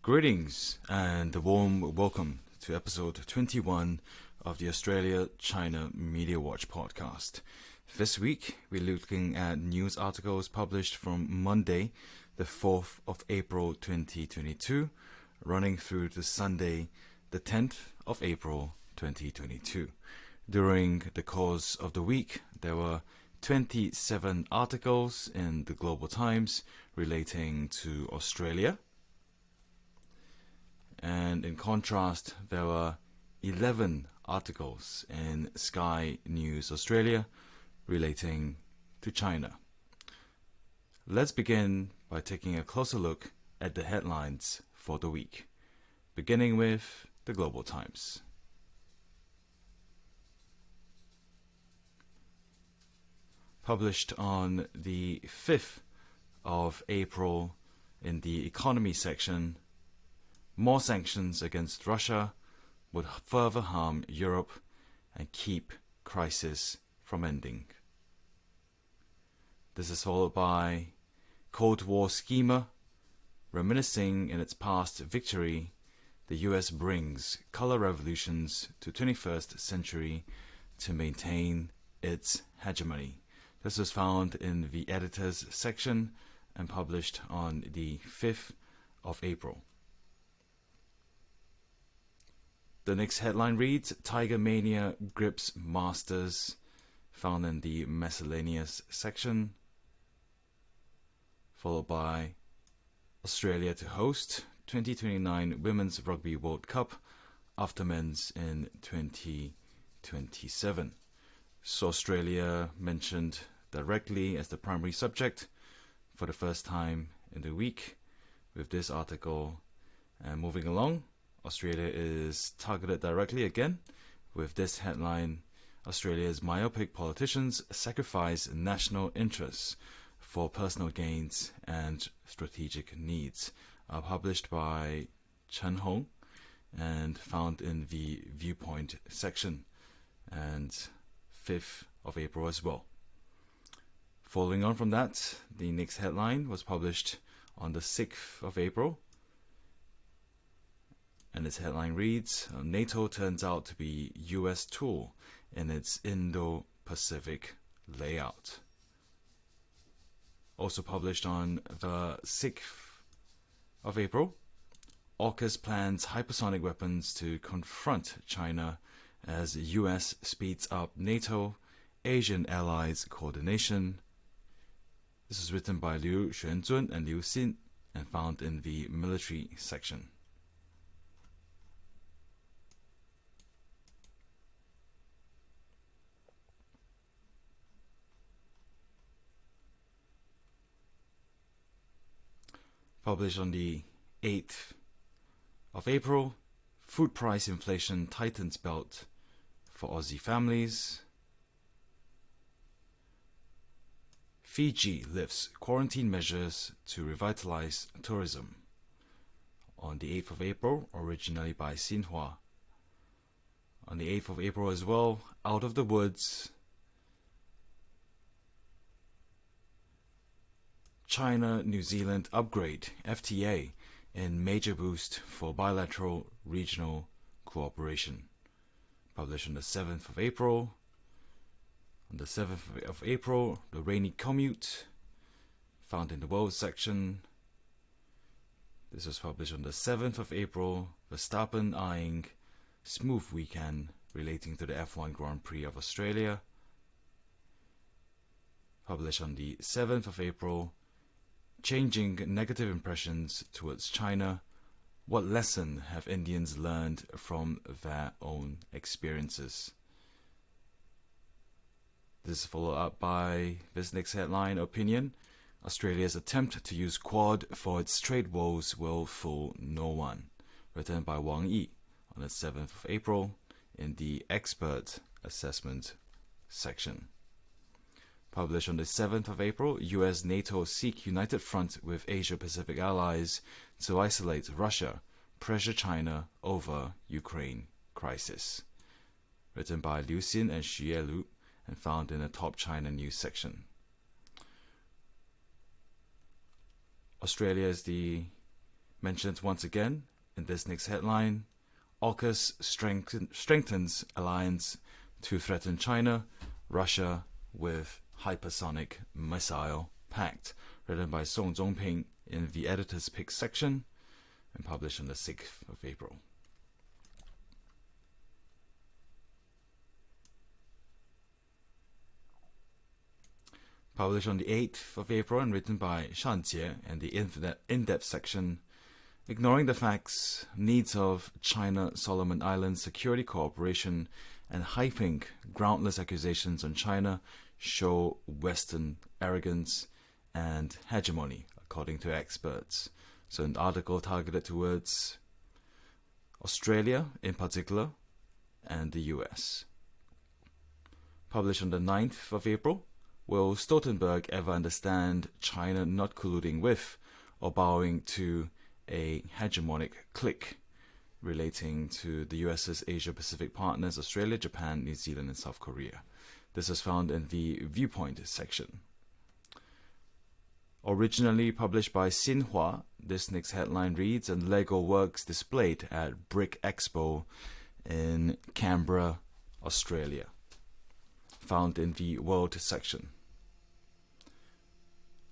Greetings and a warm welcome to episode 21 of the Australia-China Media Watch podcast. This week, we're looking at news articles published from Monday, the 4th of April 2022, running through to Sunday, the 10th of April 2022. During the course of the week, there were 27 articles in the Global Times relating to Australia. And in contrast, there were 11 articles in Sky News Australia relating to China. Let's begin by taking a closer look at the headlines for the week, beginning with the Global Times. Published on the 5th of April in the economy section, more sanctions against Russia would further harm Europe and keep crisis from ending. This is followed by Cold War schemer, reminiscing in its past victory, the US brings color revolutions to 21st century to maintain its hegemony. This was found in the editors section and published on the 5th of April. The next headline reads, Tiger Mania grips Masters, found in the miscellaneous section, followed by Australia to host 2029 Women's Rugby World Cup after men's in 2027. So Australia mentioned directly as the primary subject for the first time in the week with this article. And moving along, Australia is targeted directly again with this headline, Australia's myopic politicians sacrifice national interests for personal gains and strategic needs, published by Chen Hong and found in the Viewpoint section, and 5th of April as well. Following on from that, the next headline was published on the 6th of April, and its headline reads, NATO turns out to be US tool in its Indo-Pacific layout. Also published on the 6th of April, AUKUS plans hypersonic weapons to confront China as US speeds up NATO Asian allies coordination. This is written by Liu Xuanzun and Liu Xin and found in the military section. Published on the 8th of April, food price inflation tightens belt for Aussie families. Fiji lifts quarantine measures to revitalize tourism. On the 8th of April, originally by Xinhua. On the 8th of April as well, Out of the Woods, China-New Zealand upgrade FTA in major boost for bilateral regional cooperation. Published on the 7th of April. On the 7th of April, the rainy commute, found in the world section. This was published on the 7th of April. Verstappen eyeing smooth weekend relating to the F1 Grand Prix of Australia. Published on the 7th of April. Changing negative impressions towards China. What lesson have Indians learned from their own experiences? This is followed up by this next headline, Opinion. Australia's attempt to use Quad for its trade woes will fool no one. Written by Wang Yi on the 7th of April in the Expert Assessment section. Published on the 7th of April, US NATO seek united front with Asia-Pacific allies to isolate Russia, pressure China over Ukraine crisis. Written by Liu Xin and Xu Yelu and found in the Top China News section. Australia is the mentioned once again in this next headline. AUKUS strengthens alliance to threaten China, Russia with hypersonic missile pact. Written by Song Zhongping in the editor's pick section and published on the 6th of April. Published on the 8th of April and written by Shan Jie in the in-depth section. Ignoring the facts, needs of China-Solomon Islands security cooperation and hyping groundless accusations on China show Western arrogance and hegemony, according to experts. So an article targeted towards Australia in particular and the US. Published on the 9th of April. Will Stoltenberg ever understand China not colluding with or bowing to a hegemonic clique relating to the US's Asia-Pacific partners Australia, Japan, New Zealand and South Korea? This is found in the Viewpoint section. Originally published by Xinhua, this next headline reads, and Lego works displayed at Brick Expo in Canberra, Australia. Found in the World section.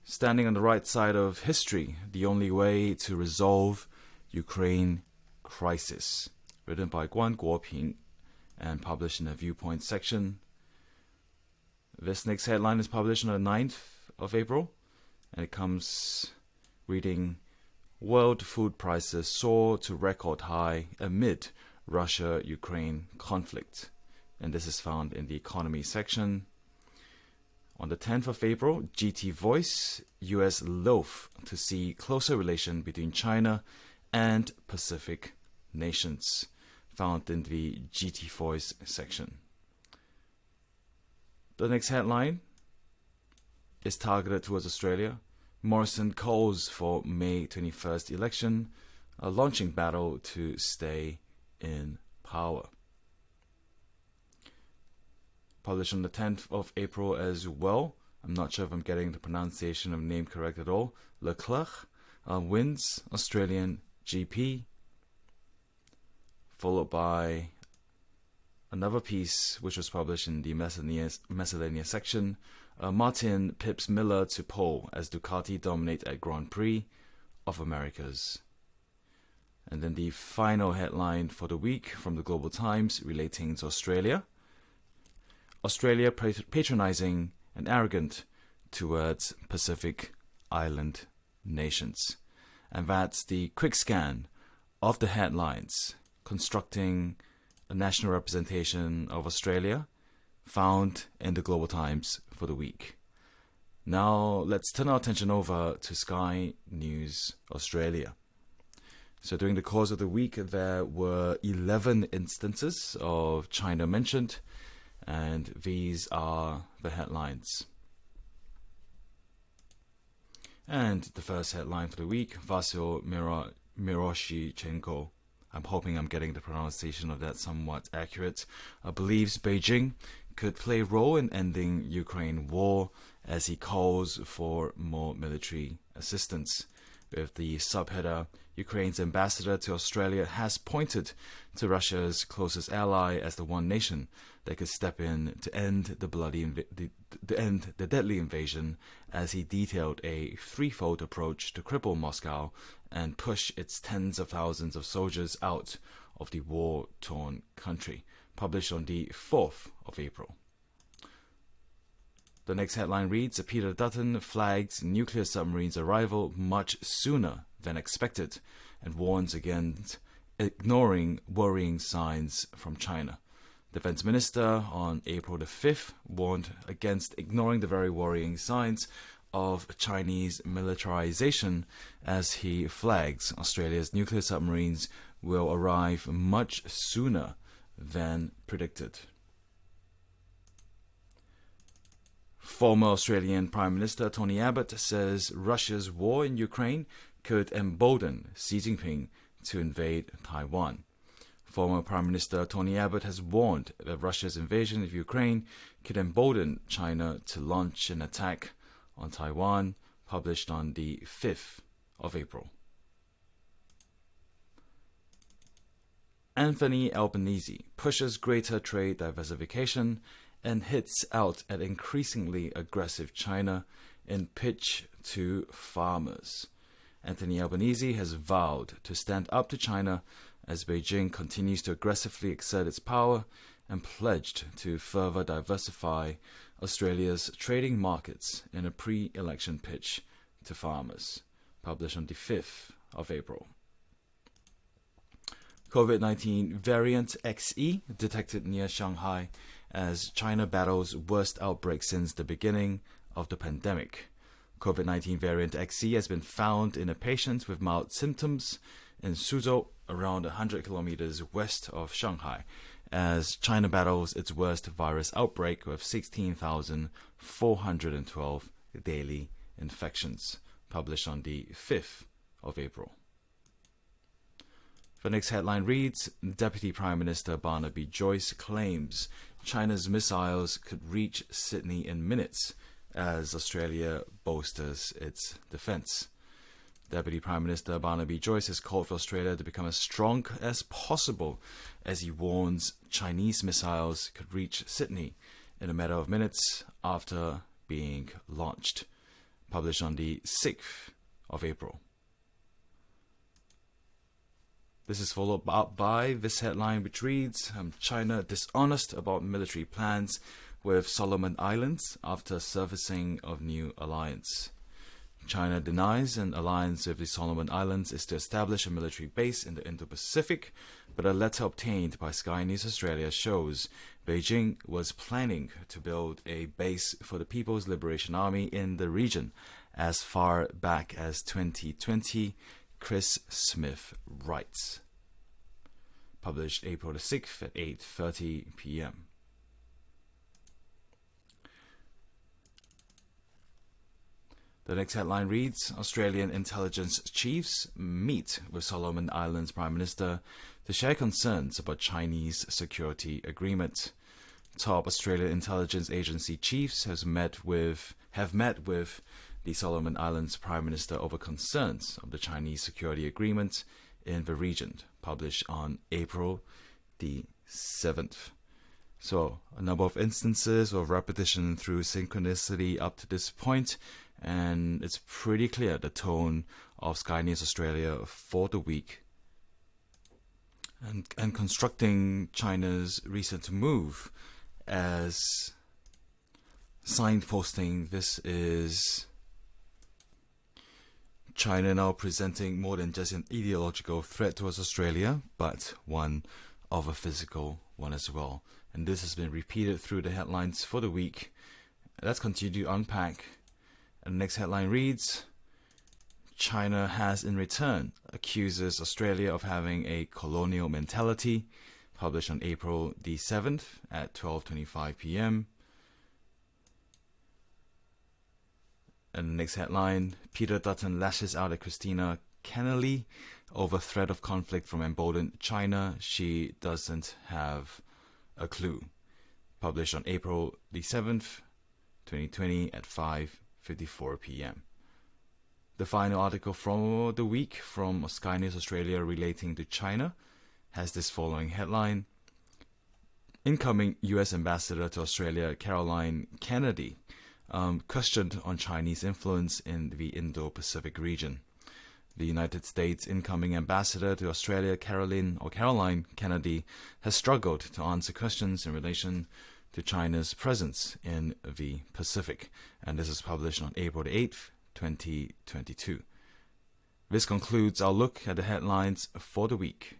Standing on the right side of history, the only way to resolve Ukraine crisis. Written by Guan Guoping and published in the Viewpoint section. This next headline is published on the 9th of April, and it comes reading, World food prices soar to record high amid Russia-Ukraine conflict. And this is found in the economy section. On the 10th of April, GT Voice, US loath to see closer relation between China and Pacific nations, found in the GT Voice section. The next headline is targeted towards Australia. Morrison calls for May 21st election, a launching battle to stay in power. Published on the 10th of April as well. I'm not sure if I'm getting the pronunciation of the name correct at all. Leclerc wins Australian GP. Followed by another piece which was published in the miscellaneous section. Martin pips Miller to pole as Ducati dominate at Grand Prix of Americas. And then the final headline for the week from the Global Times relating to Australia. Australia patronizing and arrogant towards Pacific Island nations. And that's the quick scan of the headlines constructing a national representation of Australia found in the Global Times for the week. Now let's turn our attention over to Sky News Australia. So during the course of the week, there were 11 instances of China mentioned, and these are the headlines. And the first headline for the week, Vasyl Miroshnichenko, I'm hoping I'm getting the pronunciation of that somewhat accurate, believes Beijing could play a role in ending Ukraine war as he calls for more military assistance. With the subheader, Ukraine's ambassador to Australia has pointed to Russia's closest ally as the one nation that could step in to end the deadly invasion, as he detailed a threefold approach to cripple Moscow and push its tens of thousands of soldiers out of the war-torn country. Published on the 4th of April. The next headline reads, Peter Dutton flags nuclear submarines' arrival much sooner than expected and warns against ignoring worrying signs from China. Defense Minister on April the 5th warned against ignoring the very worrying signs of Chinese militarization as he flags Australia's nuclear submarines will arrive much sooner than predicted. Former Australian Prime Minister Tony Abbott says Russia's war in Ukraine could embolden Xi Jinping to invade Taiwan. Former Prime Minister Tony Abbott has warned that Russia's invasion of Ukraine could embolden China to launch an attack on Taiwan, published on the 5th of April. Anthony Albanese pushes greater trade diversification and hits out at increasingly aggressive China in pitch to farmers. Anthony Albanese has vowed to stand up to China as Beijing continues to aggressively exert its power and pledged to further diversify Australia's trading markets in a pre-election pitch to farmers, published on the 5th of April. COVID-19 variant XE detected near Shanghai as China battles worst outbreak since the beginning of the pandemic. COVID-19 variant XE has been found in a patient with mild symptoms in Suzhou, around 100 kilometers west of Shanghai, as China battles its worst virus outbreak with 16,412 daily infections, published on the 5th of April. The next headline reads, Deputy Prime Minister Barnaby Joyce claims China's missiles could reach Sydney in minutes as Australia bolsters its defence. Deputy Prime Minister Barnaby Joyce has called for Australia to become as strong as possible as he warns Chinese missiles could reach Sydney in a matter of minutes after being launched, published on the 6th of April. This is followed up by this headline, which reads, China dishonest about military plans with Solomon Islands after surfacing of new alliance. China denies an alliance with the Solomon Islands is to establish a military base in the Indo-Pacific, but a letter obtained by Sky News Australia shows Beijing was planning to build a base for the People's Liberation Army in the region as far back as 2020, Chris Smith writes. Published April the 6th at 8:30 p.m. The next headline reads, Australian intelligence chiefs meet with Solomon Islands Prime Minister to share concerns about Chinese security agreement. Top Australian intelligence agency chiefs have met with the Solomon Islands Prime Minister over concerns of the Chinese security agreement in the region, published on April the 7th. So, a number of instances of repetition through synchronicity up to this point, and it's pretty clear the tone of Sky News Australia for the week. And constructing China's recent move as signposting this is China now presenting more than just an ideological threat towards Australia, but one of a physical one as well. And this has been repeated through the headlines for the week. Let's continue to unpack. And the next headline reads, China has in return accuses Australia of having a colonial mentality, published on April the 7th at 12:25 p.m. And the next headline, Peter Dutton lashes out at Christina Kennelly over threat of conflict from emboldened China. She doesn't have a clue. Published on April the 7th, 2020 at 5:54 p.m. The final article from the week from Sky News Australia relating to China has this following headline. Incoming US Ambassador to Australia, Caroline Kennedy, questioned on Chinese influence in the Indo-Pacific region. The United States incoming ambassador to Australia, Caroline Kennedy, has struggled to answer questions in relation to China's presence in the Pacific, and this is published on April the 8th, 2022. This concludes our look at the headlines for the week.